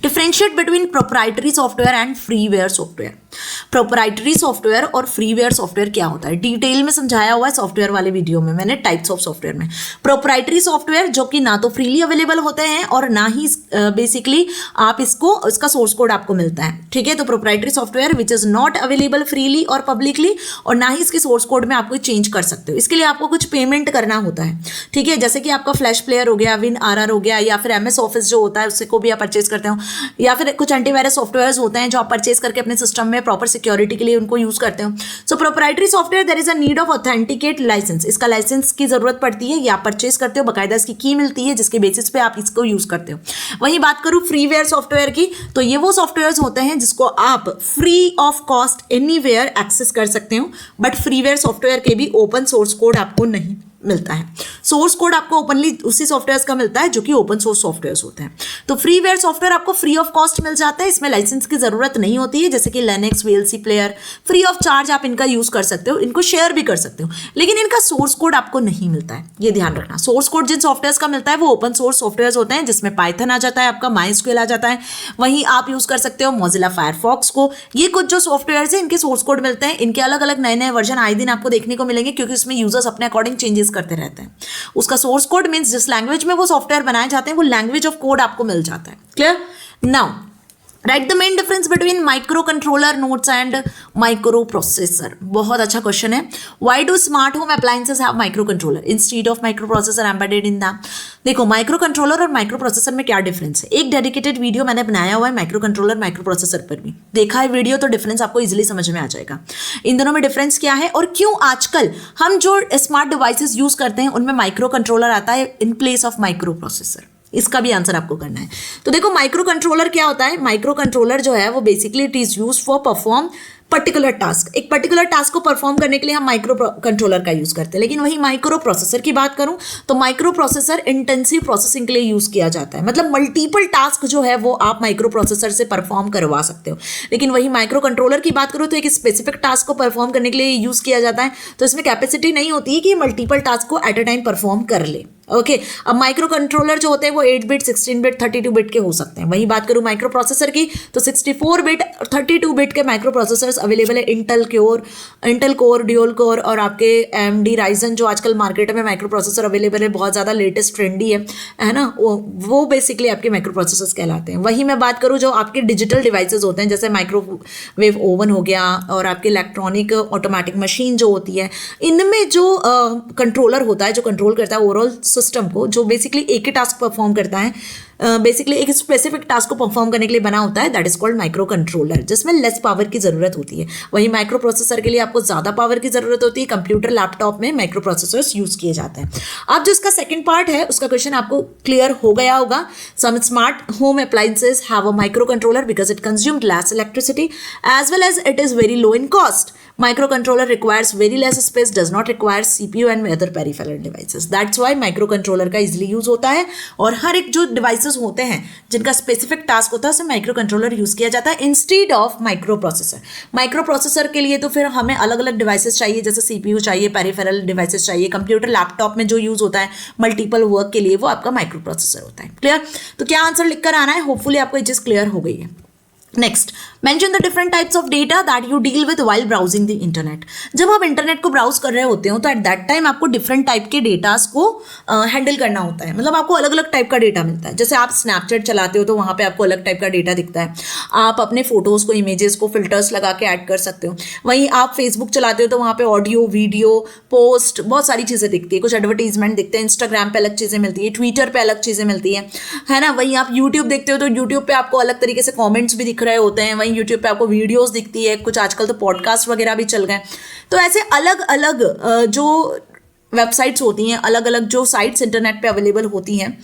Differentiate between proprietary software and freeware software. Proprietary software और फ्रीवेयर सॉफ्टवेयर क्या होता है डिटेल में समझाया हुआ है सॉफ्टवेयर वाले वीडियो में मैंने, टाइप्स ऑफ सॉफ्टवेयर में। प्रोप्राइटरी सॉफ्टवेयर जो कि ना तो फ्रीली अवेलेबल होते हैं और ना ही बेसिकली आप इसका सोर्स कोड आपको मिलता है। ठीक है, तो proprietary software which is not available freely और पब्लिकली, और ना ही इसके सोर्स कोड में आप कोई चेंज कर सकते हो। इसके लिए आपको कुछ पेमेंट करना होता है। ठीक है, जैसे कि आपका फ्लैश प्लेयर हो गया, WinRR हो गया, या फिर MS ऑफिस जो होता है उससे को भी आप परचेज करते हो, या फिर कुछ एंटीवायरस सॉफ्टवेयर होते हैं जो आप परचेज करके अपने सिस्टम में प्रॉपर सिक्योरिटी के लिए उनको यूज करते हो। So proprietary software there is a need of authenticate license. इसका लाइसेंस की जरूरत पड़ती है, या आप परचेज करते हो, बाकायदा इसकी की मिलती है जिसके बेसिस पे आप इसको यूज करते हो। वहीं बात करूं फ्रीवेयर सॉफ्टवेयर की, तो ये वो सॉफ्टवेयर होते हैं जिसको आप free of cost anywhere access कर सकते हो। बट फ्रीवेयर सॉफ्टवेयर के भी ओपन सोर्स कोड आपको नहीं मिलता है। सोर्स कोड आपको ओपनली उसी सॉफ्टवेयर का मिलता है जो कि ओपन सोर्स सॉफ्टवेयर होते हैं। तो फ्रीवेयर सॉफ्टवेयर आपको फ्री ऑफ कॉस्ट मिल जाता है, इसमें लाइसेंस की जरूरत नहीं होती है। जैसे कि Linux, VLC player, free of charge आप इनका यूज कर सकते हो, इनको शेयर भी कर सकते हो, लेकिन इनका सोर्स कोड आपको नहीं मिलता है, ये ध्यान रखना। सोर्स कोड जिन सॉफ्टवेयर का मिलता है वो ओपन सोर्स सॉफ्टवेयर होते हैं जिसमें पाइथन आ जाता है, आपका MySQL आ जाता है। वहीं आप यूज कर सकते हो मोजिला फायरफॉक्स को। ये कुछ जो सॉफ्टवेयर है इनके सोर्स कोड मिलते हैं, इनके अलग अलग नए नए वर्जन आए दिन आपको देखने को मिलेंगे, क्योंकि इसमें यूजर्स अपने अकॉर्डिंग चेंजेस करते रहते हैं। उसका सोर्स कोड मींस जिस लैंग्वेज में वो सॉफ्टवेयर बनाए जाते हैं वो लैंग्वेज ऑफ कोड आपको मिल जाता है। Clear? Now right the main difference between micro controller nodes and micro processor. बहुत अच्छा क्वेश्चन है। Why do smart home appliances have micro controller instead of micro processor embedded in them. देखो micro controller और micro processor में क्या difference है, एक dedicated video मैंने बनाया हुआ है माइक्रो कंट्रोलर माइक्रो प्रोसेसर पर भी, देखा है वीडियो तो डिफरेंस आपको इजीली समझ में आ जाएगा। इन दोनों में डिफरेंस क्या है और क्यों आजकल हम जो स्मार्ट डिवाइसेस यूज करते हैं उनमें माइक्रो कंट्रोलर आता है in place of micro processor, इसका भी आंसर आपको करना है। तो देखो माइक्रो कंट्रोलर क्या होता है, माइक्रो कंट्रोलर जो है वो basically it is use for perform particular task. एक पर्टिकुलर टास्क को परफॉर्म करने के लिए हम माइक्रो कंट्रोलर का यूज करते हैं। लेकिन वही माइक्रो प्रोसेसर की बात करूं तो माइक्रो प्रोसेसर इंटेंसिव प्रोसेसिंग के लिए यूज किया जाता है, मतलब मल्टीपल टास्क जो है वो आप माइक्रो प्रोसेसर से परफॉर्म करवा सकते हो। लेकिन वही माइक्रो कंट्रोलर की बात करूं तो एक स्पेसिफिक टास्क को परफॉर्म करने के लिए यूज किया जाता है, तो इसमें कैपेसिटी नहीं होती है कि मल्टीपल टास्क को एट अ टाइम परफॉर्म कर ले। ओके, अब माइक्रो कंट्रोलर जो होते हैं वो 8 बिट, 16 बिट, 32 बिट के हो सकते हैं। वही बात करूं माइक्रो प्रोसेसर की तो 64 बिट और 32 बिट के माइक्रो प्रोसेसर्स अवेलेबल है इंटेल कोर, ड्यूल कोर और आपके AMD राइजन, जो आजकल मार्केट में माइक्रो प्रोसेसर अवेलेबल है, बहुत ज़्यादा लेटेस्ट ट्रेंडी है ना, वो बेसिकली आपके माइक्रो प्रोसेसर्स कहलाते हैं। वही मैं बात करूँ जो आपके डिजिटल डिवाइसेस होते हैं, जैसे माइक्रोवेव ओवन हो गया और आपके इलेक्ट्रॉनिक ऑटोमेटिक मशीन जो होती है, इनमें जो कंट्रोलर होता है, जो कंट्रोल करता है ओवरऑल सिस्टम को, जो बेसिकली एक ही टास्क परफॉर्म करता है, बेसिकली एक स्पेसिफिक टास्क को परफॉर्म करने के लिए बना होता है, that is called micro controller, जिसमें लेस पावर की जरूरत होती है। वही माइक्रो प्रोसेसर के लिए आपको ज़्यादा पावर की जरूरत होती है। कंप्यूटर लैपटॉप में माइक्रो प्रोसेसर्स यूज किए जाते हैं। अब जो इसका सेकंड पार्ट है उसका क्वेश्चन आपको क्लियर हो गया होगा। Some smart home appliances have a micro controller because it consumed less electricity as well as it is very low in cost. Microcontroller requires very less space, does not require CPU and other peripheral devices. That's why microcontroller का easily use होता है और हर एक जो devices होते हैं जिनका specific task होता है उसमें microcontroller use किया जाता है instead of microprocessor. Microprocessor के लिए तो फिर हमें अलग अलग devices चाहिए, जैसे CPU चाहिए, peripheral devices चाहिए। कंप्यूटर लैपटॉप में जो यूज होता है मल्टीपल वर्क के लिए वो आपका माइक्रोप्रोसेसर होता है। क्लियर? तो क्या आंसर लिखकर आना है? होपफुली आपको ये चीज क्लियर हो गई है। Next, mention the different types of data that you deal with while browsing the internet. जब आप इंटरनेट को ब्राउज कर रहे होते हो तो एट दैट टाइम आपको डिफरेंट टाइप के डेटास को हैंडल करना होता है। मतलब आपको अलग अलग टाइप का डेटा मिलता है। जैसे आप स्नैपचैट चलाते हो तो वहाँ पे आपको अलग टाइप का डेटा दिखता है। आप अपने फोटोज़ को, इमेजेस को फिल्टर्स लगा के ऐड कर सकते हो। वहीं आप फेसबुक चलाते हो तो वहाँ पे ऑडियो, वीडियो, पोस्ट, बहुत सारी चीज़ें दिखती है। कुछ एडवर्टीजमेंट दिखते हैं। इंस्टाग्राम पे अलग चीज़ें मिलती है, ट्विटर पे अलग चीज़ें मिलती है ना। वहीं आप यूट्यूब देखते हो तो यूट्यूब पे आपको अलग तरीके से कॉमेंट्स भी दिख रहे होते हैं। वहीं यूट्यूब पे आपको वीडियोस दिखती है, कुछ आजकल तो पॉडकास्ट वगैरह भी चल गए। तो ऐसे अलग अलग जो वेबसाइट्स होती हैं, अलग अलग जो साइट्स इंटरनेट पे अवेलेबल होती हैं,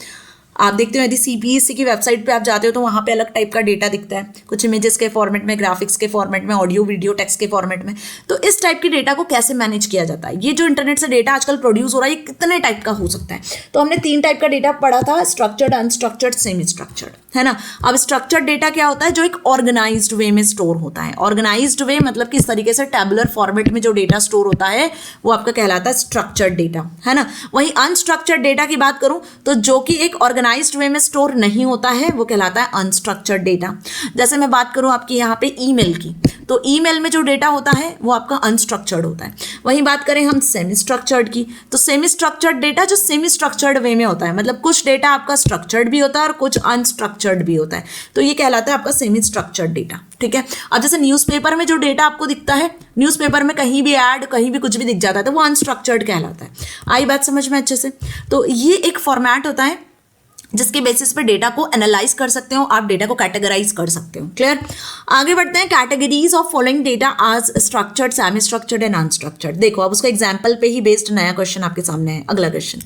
आप देखते हो यदि CPSC की वेबसाइट पे आप जाते हो तो वहाँ पे अलग टाइप का डेटा दिखता है, कुछ इमेजेस के फॉर्मेट में, ग्राफिक्स के फॉर्मेट में, ऑडियो वीडियो टेक्स्ट के फॉर्मेट में। तो इस टाइप की डेटा को कैसे मैनेज किया जाता है? ये जो इंटरनेट से डेटा आजकल प्रोड्यूस हो रहा है ये कितने टाइप का हो सकता है? तो हमने 3 टाइप का डेटा पढ़ा था, स्ट्रक्चर्ड, अनस्ट्रक्चर्ड, सेमी स्ट्रक्चर्ड, है ना। अब स्ट्रक्चर्ड डेटा क्या होता है? जो एक ऑर्गेनाइज्ड वे में स्टोर होता है। ऑर्गेनाइज्ड वे मतलब किस तरीके से टेबुलर फॉर्मेट में जो डेटा स्टोर होता है वो आपका कहलाता है स्ट्रक्चर्ड डेटा, है ना। वहीं अनस्ट्रक्चर्ड डेटा की बात करूं तो जो कि एक ऑर्गेनाइज्ड वे में स्टोर नहीं होता है वो कहलाता है अनस्ट्रक्चर्ड डेटा। जैसे मैं बात करूं आपकी यहाँ पे ईमेल की, तो ईमेल में जो डेटा होता है वो आपका अनस्ट्रक्चर्ड होता है। वहीं बात करें हम सेमी स्ट्रक्चर्ड की, तो सेमी स्ट्रक्चर्ड डेटा जो सेमी स्ट्रक्चर्ड वे में होता है, मतलब कुछ डेटा आपका स्ट्रक्चर्ड भी होता है और कुछ अनस्ट्रक्चर्ड भी होता है, तो ये कहलाता है आपका सेमी स्ट्रक्चर्ड डेटा। ठीक है। अब जैसे न्यूज़पेपर में जो डेटा आपको दिखता है, न्यूज़पेपर में कहीं भी ऐड, कहीं भी कुछ भी दिख जाता है तो वो अनस्ट्रक्चर्ड कहलाता है। आई बात समझ में अच्छे से? तो ये एक फॉर्मेट होता है जिसके बेसिस पे डेटा को एनालाइज कर सकते हो, आप डेटा को कैटेगराइज कर सकते हो। क्लियर? आगे बढ़ते हैं। कैटेगरीज ऑफ फॉलोइंग डेटा आज structured, semi structured and unstructured. देखो अब उसका एग्जांपल पे ही बेस्ड नया क्वेश्चन आपके सामने है। अगला question,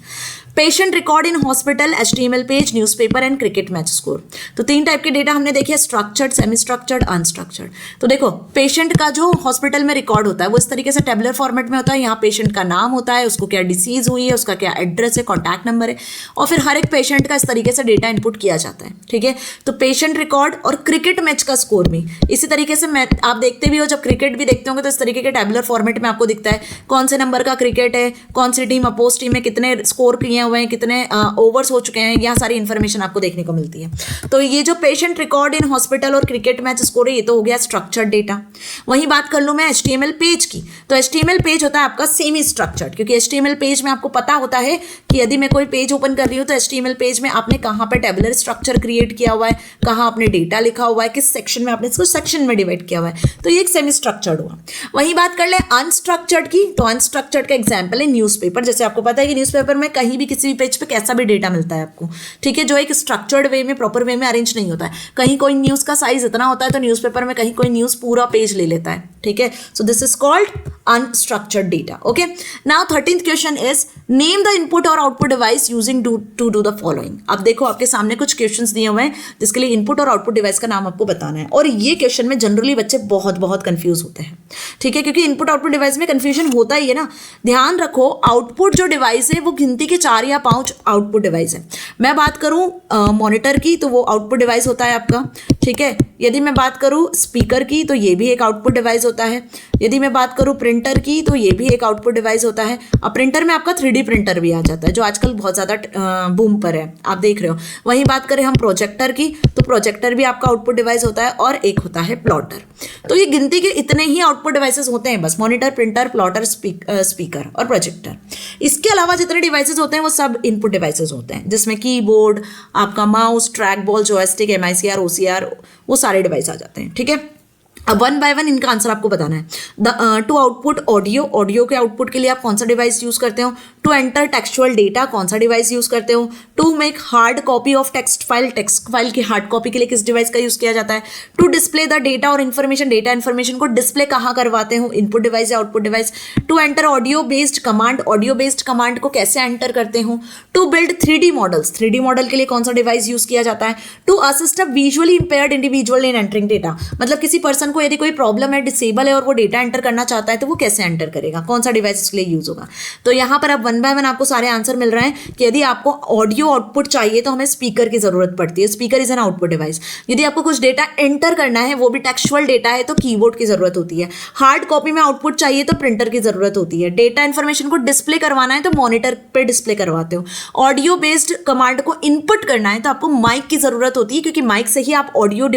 patient record in hospital, HTML page, newspaper and cricket match score. तो 3 टाइप के डेटा हमने देखे, स्ट्रक्चर्ड, सेमी स्ट्रक्चर्ड, अनस्ट्रक्चर्ड। तो देखो पेशेंट का जो हॉस्पिटल में रिकॉर्ड होता है वो इस तरीके से टेबुलर फॉर्मेट में होता है। यहाँ पेशेंट का नाम होता है, उसको क्या डिसीज हुई है, उसका क्या एड्रेस है, कॉन्टैक्ट नंबर है, और फिर हर एक पेशेंट का इस तरीके से डेटा इनपुट किया जाता है। ठीक है। तो पेशेंट रिकॉर्ड और क्रिकेट मैच का स्कोर भी इसी तरीके से आप देखते भी हो, जब क्रिकेट भी देखते होंगे तो इस तरीके के टेबुलर फॉर्मेट में आपको दिखता है कौन से नंबर का क्रिकेट है, कौन सी टीम अपोज टीम में कितने स्कोर किए हुए हैं, कितने ओवर्स हो चुके हैं, यह सारी इंफॉर्मेशन आपको देखने को मिलती है। तो ये जो पेशेंट रिकॉर्ड इन हॉस्पिटल और क्रिकेट मैच स्कोर है ये तो हो गया स्ट्रक्चर्ड डेटा। वहीं बात कर लूँ मैं HTML पेज की, तो HTML पेज होता है आपका सेमी स्ट्रक्चर्ड, क्योंकि HTML पेज में आपको पता होता है कि यदि मैं कोई पेज ओपन कर रही हूँ तो HTML पेज में आपने कहाँ पर टेबुलर स्ट्रक्चर क्रिएट किया हुआ है, कहाँ आपने डेटा लिखा हुआ है, किस सेक्शन में आपने इसको सेक्शन में डिवाइड किया हुआ है, तो ये एक सेमी स्ट्रक्चर्ड हुआ। वहीं बात कर ले अनस्ट्रक्चर्ड की, तो अनस्ट्रक्चर्ड का एग्जांपल है न्यूज़पेपर। जैसे आपको पता है कि न्यूज़पेपर में कहीं भी किसी भी पेज पे कैसा भी डेटा मिलता है आपको, ठीक है, जो एक स्ट्रक्चर्ड वे में, प्रॉपर वे में अरेंज नहीं होता है। कहीं कोई न्यूज़ का साइज इतना होता है तो न्यूज़पेपर में कहीं कोई न्यूज़ पूरा पेज ले लेता है। ठीक है। So this is called unstructured data. Okay. Now 13th question is name the input और output device using to do the following. अब देखो आपके सामने कुछ क्वेश्चंस दिए हुए हैं जिसके लिए इनपुट और आउटपुट डिवाइस का नाम आपको बताना है, और ये क्वेश्चन में जनरली बच्चे बहुत कंफ्यूज होते हैं। ठीक है, क्योंकि इनपुट आउटपुट डिवाइस में कंफ्यूजन होता ही है ना। ध्यान रखो आउटपुट जो डिवाइस है वो गिनती के 4 या 5 आउटपुट डिवाइस है। मैं बात करूं मॉनिटर की तो वो आउटपुट डिवाइस होता है आपका। ठीक है। यदि मैं बात करूं स्पीकर की तो ये भी एक आउटपुट डिवाइस होता है। यदि मैं बात करूं प्रिंटर की तो ये भी एक आउटपुट डिवाइस होता है। अब प्रिंटर में आपका 3D प्रिंटर भी आ जाता है जो आजकल बहुत ज़्यादा बूम पर है। आप देख रहे हो। वहीं बात करें हम प्रोजेक्टर की, तो प्रोजेक्टर भी आपका आउटपुट डिवाइस होता है और एक होता है प्लॉटर। तो ये गिनती के इतने ही आउटपुट डिवाइसेस होते हैं बस, मॉनिटर, प्रिंटर, प्लॉटर, स्पीकर और प्रोजेक्टर। इसके अलावा जितने डिवाइसेस होते हैं वो सब इनपुट डिवाइसेस होते हैं, जिसमें कीबोर्ड, आपका mouse, track ball, joystick, MICR, OCR, वो सारे डिवाइस आ जाते हैं। ठीक है, अब वन बाय वन इनका आंसर आपको बताना है। टू आउटपुट ऑडियो, ऑडियो के आउटपुट के लिए आप कौन सा डिवाइस यूज करते हो? टू एंटर टेक्सचुअल डेटा, कौन सा डिवाइस यूज करते हो? To make hard copy of text file, text file की हार्ड कॉपी के लिए किस डिवाइस का यूज किया जाता है? टू डिस्प्ले द डेटा और इन्फॉर्मेशन, डेटा इन्फॉर्मेशन को डिस्प्ले कहाँ करवाते हो? इनपुट डिवाइस या output device? To enter audio based command, audio based command को कैसे एंटर करते हो? To build 3D models, 3D model के लिए कौन सा डिवाइस यूज किया जाता है? To assist a visually impaired individual in entering data, मतलब किसी पर्सन को यदि कोई प्रॉब्लम है, डिसेबल है और वो डेटा एंटर करना चाहता है तो वो कैसे एंटर करेगा, कौन सा डिवाइस उसके लिए यूज होगा? तो यहाँ पर अब वन बाय वन आपको सारे आंसर मिल रहे हैं कि यदि आपको ऑडियो आउटपुट चाहिए तो हमें स्पीकर की जरूरत पड़ती है, speaker is an output device. यदि आपको कुछ डेटा एंटर करना है, वो भी टेक्सचुअल डेटा है, तो कीबोर्ड की जरूरत होती है। हार्ड कॉपी में आउटपुट चाहिए तो प्रिंटर की जरूरत होती है। डेटा इन्फॉर्मेशन को डिस्प्ले करवाना है तो मॉनिटर पे डिस्प्ले करवाते हो। ऑडियो बेस्ड कमांड को इनपुट करना है तो आपको माइक की जरूरत होती है, क्योंकि माइक से ही आप ऑडियो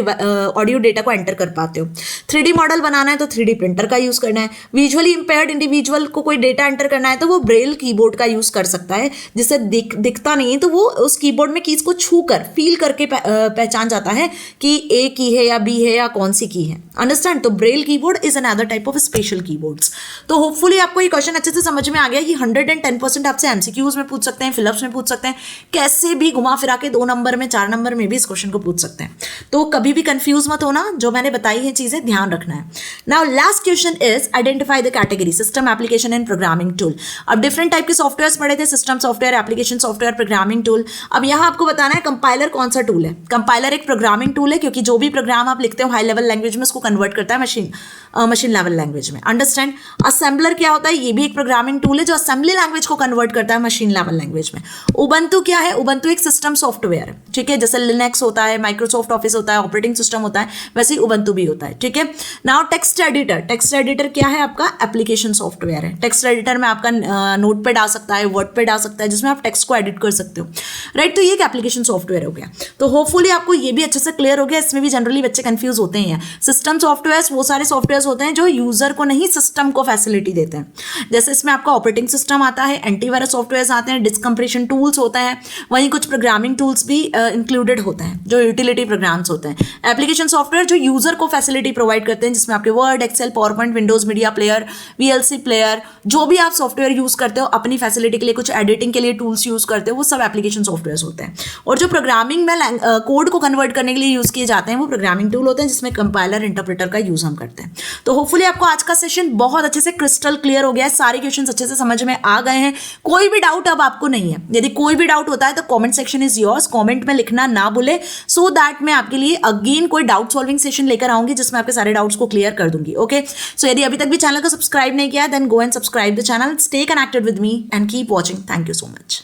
डेटा को एंटर कर पाते हो। 3D मॉडल बनाना है तो 3D प्रिंटर का यूज करना है। विजुअली इंपेयर्ड इंडिविजुअल को कोई डेटा एंटर करना है तो वो ब्रेल कीबोर्ड का यूज कर सकता है, जिससे दिखता नहीं है तो वो उस कीबोर्ड में कीज को छू कर फील करके पहचान जाता है कि ए की है या बी है या कौन सी की है। अंडरस्टैंड? तो Braille keyboard is another type of special keyboards. तो होपफुली आपको ये क्वेश्चन अच्छे से समझ में आ गया। ये 110% आपसे MCQs में पूछ सकते हैं, फिलअप्स में पूछ सकते हैं, कैसे भी घुमा फिरा के 2 नंबर में, 4 नंबर में भी इस क्वेश्चन को पूछ सकते हैं। तो कभी भी कंफ्यूज मत होना, जो मैंने बताई है चीजें ध्यान रखना है। Now last question is identify the category system, application and programming tool. अब डिफरेंट टाइप के सॉफ्टवेयर्स पढ़े थे, system software, application software, programming tool. अब यहाँ आपको बताना है कंपाइलर कौन सा टूल है। कंपाइलर एक प्रोग्रामिंग टूल है, क्योंकि जो भी प्रोग्राम आप लिखते हो हाई लेवल लैंग्वेज में उसको कन्वर्ट करता है मशीन लेवल लैंग्वेज में। अंडरस्टैंड? असेंबलर क्या होता है? ये भी एक प्रोग्रामिंग टूल है जो असेंबली लैंग्वेज को कन्वर्ट करता है मशीन लेवल लैंग्वेज में। उबंटू क्या है? उबंटू एक सिस्टम सॉफ्टवेयर है। ठीक है, जैसे लिनक्स होता है, माइक्रोसॉफ्ट ऑफिस होता है, ऑपरेटिंग सिस्टम होता है, वैसे ही उबंटू भी होता है। ठीक है, now text editor. Text editor क्या है? आपका एप्लीकेशन सॉफ्टवेयर है। टेक्स्ट एडिटर में आपका नोटपैड आ सकता है, वर्डपैड आ सकता है, जिसमें आप टेक्स्ट को एडिट कर सकते हो। राइट? तो ये एक एप्लीकेशन सॉफ्टवेयर हो गया। तो होपफुली आपको ये भी अच्छे से क्लियर हो गया। इसमें भी जनरली बच्चे कंफ्यूज होते हैं। सिस्टम सॉफ्टवेयर वो सारे सॉफ्टवेयर होते हैं जो यूजर को नहीं, सिस्टम को फैसिलिटी देते हैं। जैसे इसमें आपका ऑपरेटिंग सिस्टम आता है, एंटीवायरस सॉफ्टवेयर आते हैं, डिस्क कंप्रेशन टूल्स होते हैं, वहीं कुछ प्रोग्रामिंग टूल्स भी इंक्लूडेड होते हैं जो यूटिलिटी प्रोग्राम्स होते हैं। एप्लीकेशन सॉफ्टवेयर जो यूजर को फैसिलिटी प्रोवाइड करते हैं, जिसमें आपके Word, Excel, PowerPoint, Windows Media Player, VLC player, जो भी आप सॉफ्टवेयर यूज करते हो अपनी फैसिलिटी के लिए, कुछ एडिटिंग के लिए टूल्स यूज करते हो, वो सब एप्लीकेशन सॉफ्टवेयर होते हैं। और जो प्रोग्रामिंग में कोड को कन्वर्ट करने के लिए यूज किए जाते हैं वो प्रोग्रामिंग टूल होते हैं, जिसमें कंपाइलर, इंटरप्रेटर का यूज हम करते हैं। तो होपफुली आपको आज का सेशन बहुत अच्छे से क्रिस्टल क्लियर हो गया है, सारे क्वेश्चंस अच्छे से समझ में आ गए हैं, कोई भी डाउट अब आपको नहीं है। यदि कोई भी डाउट होता है तो comment section is yours, comment में लिखना ना भूले, सो दैट मैं आपके लिए अगेन कोई डाउट सॉल्विंग सेशन लेकर आऊंगी जिसमें आपके सारे डाउट्स को क्लियर कर दूंगी। ओके, सो यदि अभी तक भी चैनल को सब्सक्राइब नहीं किया then go and subscribe the channel, stay connected with me and keep watching. Thank you so much.